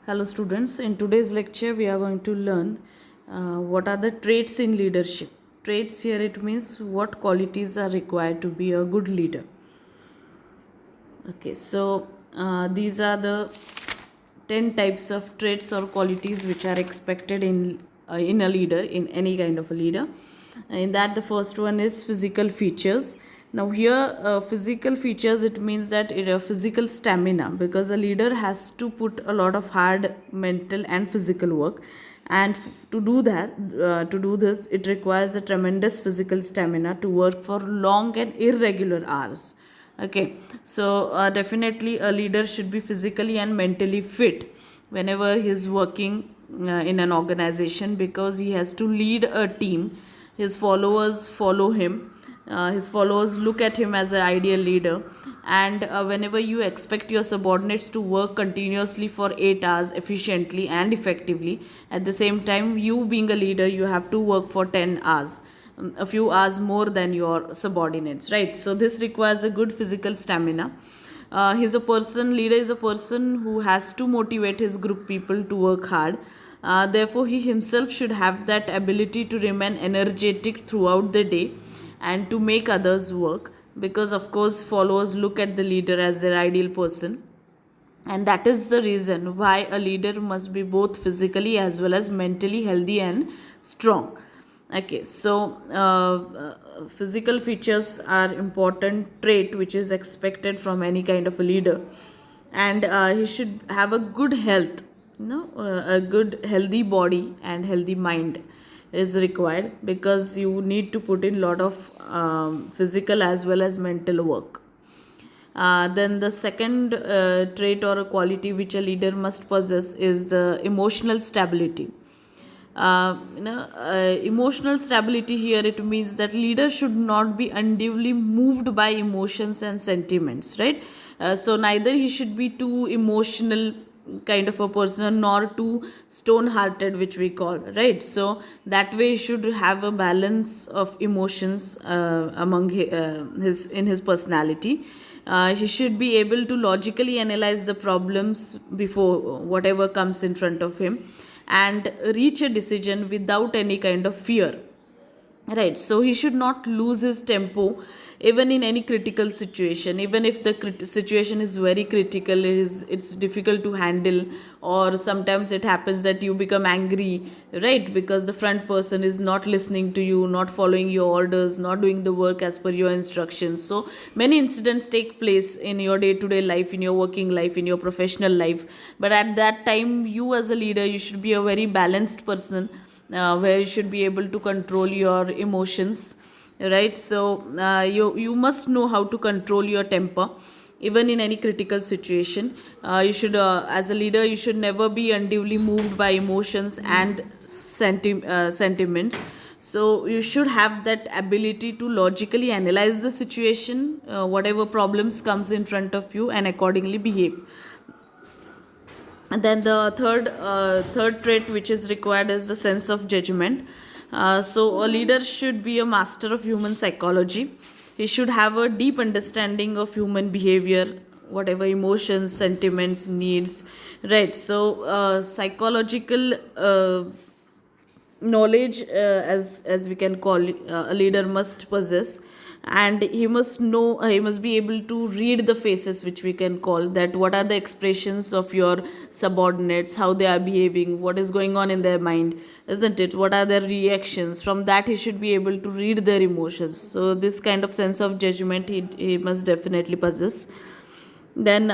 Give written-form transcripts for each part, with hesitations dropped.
Hello students, in today's lecture we are going to learn what are the traits in leadership. Traits here it means what qualities are required to be a good leader. Okay, so these are the 10 types of traits or qualities which are expected in a leader, in any kind of a leader. In that, the first one is physical features. Now here, physical features, it means that it a physical stamina, because a leader has to put a lot of hard mental and physical work, and to do that, to do this, it requires a tremendous physical stamina to work for long and irregular hours. Okay, so definitely a leader should be physically and mentally fit whenever he is working in an organization, because he has to lead a team. His followers follow him. His followers look at him as an ideal leader, and whenever you expect your subordinates to work continuously for 8 hours efficiently and effectively, at the same time you being a leader, you have to work for 10 hours, a few hours more than your subordinates, right? So this requires a good physical stamina. He's a person Leader is a person who has to motivate his group people to work hard. Therefore he himself should have that ability to remain energetic throughout the day and to make others work, because of course followers look at the leader as their ideal person, and that is the reason why a leader must be both physically as well as mentally healthy and strong. Okay, so physical features are important trait which is expected from any kind of a leader, and he should have a good health, a good healthy body and healthy mind is required, because you need to put in lot of physical as well as mental work. Then the second trait or a quality which a leader must possess is the emotional stability. Emotional stability here it means that leader should not be unduly moved by emotions and sentiments, right? So neither he should be too emotional kind of a person nor too stone hearted, which we call, right? So that way he should have a balance of emotions among his in his personality. He should be able to logically analyze the problems before whatever comes in front of him, and reach a decision without any kind of fear, right? So he should not lose his tempo even in any critical situation, even if the situation is very critical, it's difficult to handle, or sometimes it happens that you become angry, right, because the front person is not listening to you, not following your orders, not doing the work as per your instructions. So many incidents take place in your day to day life, in your working life, in your professional life, but at that time you as a leader, you should be a very balanced person, where you should be able to control your emotions, right? So you must know how to control your temper even in any critical situation. You should As a leader, you should never be unduly moved by emotions and sentiments. So you should have that ability to logically analyze the situation, whatever problems comes in front of you, and accordingly behave. And then the third trait which is required is the sense of judgment. So a leader should be a master of human psychology. He should have a deep understanding of human behavior, whatever emotions, sentiments, needs, right? So psychological knowledge, as we can call it, a leader must possess, and he must be able to read the faces, which we can call that, what are the expressions of your subordinates, how they are behaving, what is going on in their mind, isn't it, what are their reactions. From that he should be able to read their emotions. So this kind of sense of judgment he must definitely possess. Then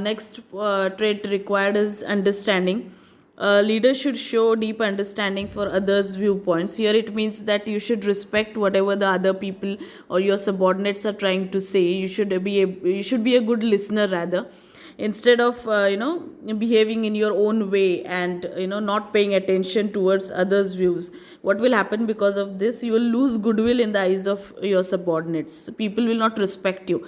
next trait required is understanding. Leaders should show deep understanding for others' viewpoints. Here it means that you should respect whatever the other people or your subordinates are trying to say. You should be a good listener rather, instead of behaving in your own way and not paying attention towards others' views. What will happen because of this? You will lose goodwill in the eyes of your subordinates. People will not respect you.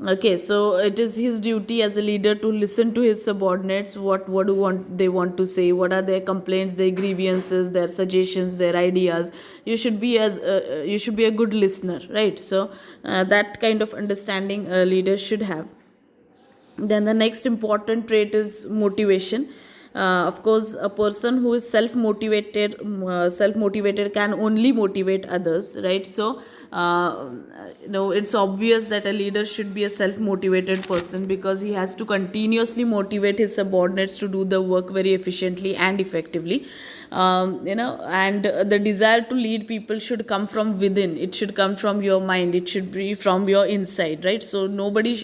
Okay, so it is his duty as a leader to listen to his subordinates. What do want they want to say? What are their complaints, their grievances, their suggestions, their ideas? You should be a good listener, right? So that kind of understanding a leader should have. Then the next important trait is motivation. Of course, a person who is self motivated can only motivate others, right? So it's obvious that a leader should be a self motivated person, because he has to continuously motivate his subordinates to do the work very efficiently and effectively. And the desire to lead people should come from within. It should come from your mind, it should be from your inside, right? So nobody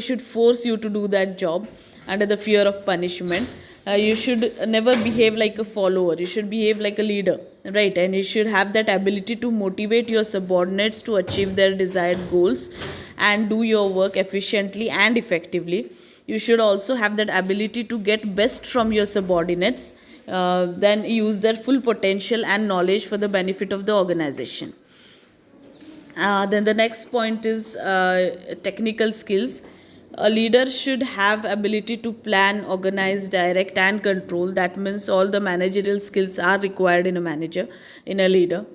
should force you to do that job under the fear of punishment. You should never behave like a follower, you should behave like a leader, right? And you should have that ability to motivate your subordinates to achieve their desired goals and do your work efficiently and effectively. You should also have that ability to get best from your subordinates, then use their full potential and knowledge for the benefit of the organization. Then the next point is technical skills. A leader should have ability to plan, organize, direct, and control. That means all the managerial skills are required in a manager, in a leader.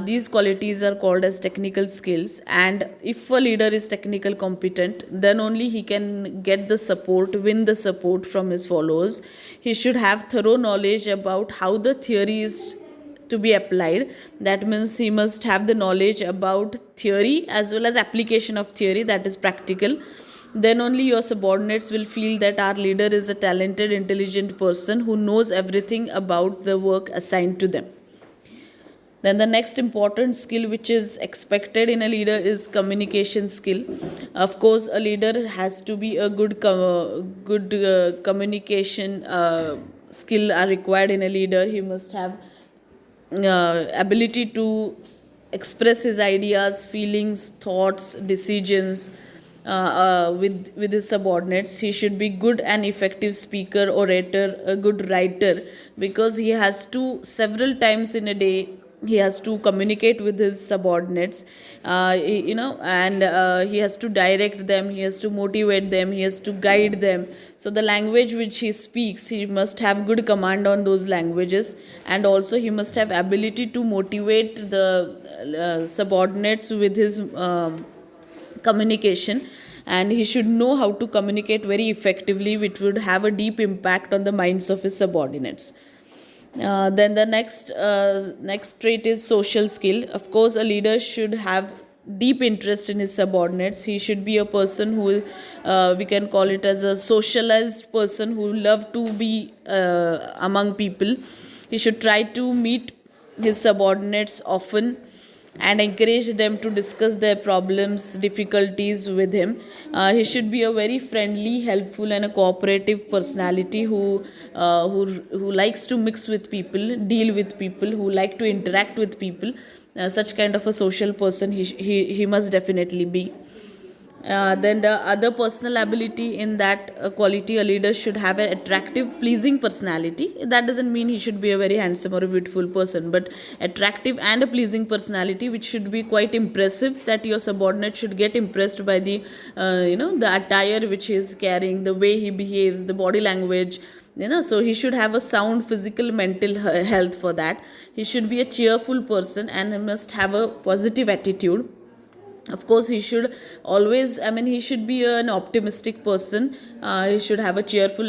These qualities are called as technical skills, and if a leader is technical competent, then only he can get the support, win the support from his followers. He should have thorough knowledge about how the theory is to be applied. That means he must have the knowledge about theory as well as application of theory, that is practical. Then only your subordinates will feel that our leader is a talented, intelligent person who knows everything about the work assigned to them. Then the next important skill which is expected in a leader is communication skill. Of course, a leader has to be a good communication skill are required in a leader. He must have ability to express his ideas, feelings, thoughts, decisions with his subordinates. He should be good and effective speaker, orator, a good writer, because he has to several times in a day he has to communicate with his subordinates, and he has to direct them, he has to motivate them, he has to guide them. So the language which he speaks, he must have good command on those languages, and also he must have ability to motivate the subordinates with his communication. And he should know how to communicate very effectively, which would have a deep impact on the minds of his subordinates. Then the next trait is social skill. Of course, a leader should have deep interest in his subordinates. He should be a person who we can call it as a socialized person who love to be among people. He should try to meet his subordinates often and encourage them to discuss their problems, difficulties with him. He should be a very friendly, helpful, and a cooperative personality who likes to mix with people, deal with people, who like to interact with people. Such kind of a social person he must definitely be. Then the other personal ability in that quality, a leader should have an attractive, pleasing personality. That doesn't mean he should be a very handsome or a beautiful person, but attractive and a pleasing personality, which should be quite impressive, that your subordinate should get impressed by the the attire which he is carrying, the way he behaves, the body language. So he should have a sound physical, mental health. For that, he should be a cheerful person and he must have a positive attitude. Of course, he should always, he should be an optimistic person. He should have a cheerful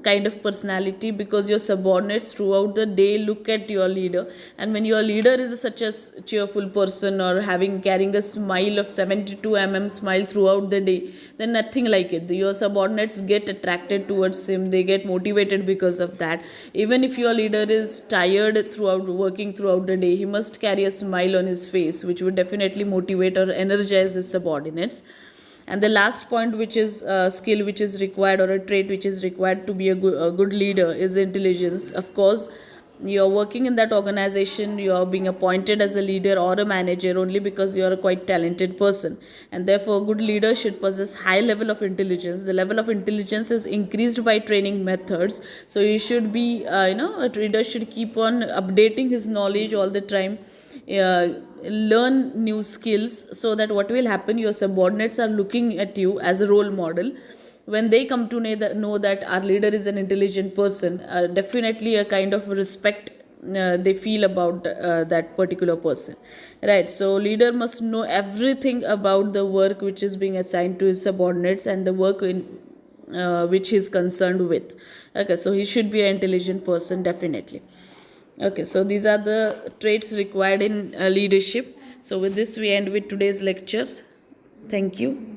kind of personality, because your subordinates throughout the day look at your leader, and when your leader is such a cheerful person, or carrying a smile of 72 smile throughout the day, then nothing like it. Your subordinates get attracted towards him, they get motivated because of that. Even if your leader is tired throughout working throughout the day, he must carry a smile on his face, which would definitely motivate or energize his subordinates. And the last point, which is a skill which is required, or a trait which is required to be a good leader, is intelligence. Of course, you're working in that organization, you're being appointed as a leader or a manager only because you're a quite talented person, and therefore a good leader should possess high level of intelligence. The level of intelligence is increased by training methods, so you should be a leader should keep on updating his knowledge all the time, learn new skills, so that what will happen, your subordinates are looking at you as a role model. When they come to know that our leader is an intelligent person, definitely a kind of respect they feel about that particular person, right? So leader must know everything about the work which is being assigned to his subordinates, and the work which he is concerned with. Okay, so he should be an intelligent person, definitely. Okay, so these are the traits required in leadership. So with this we end with today's lecture. Thank you.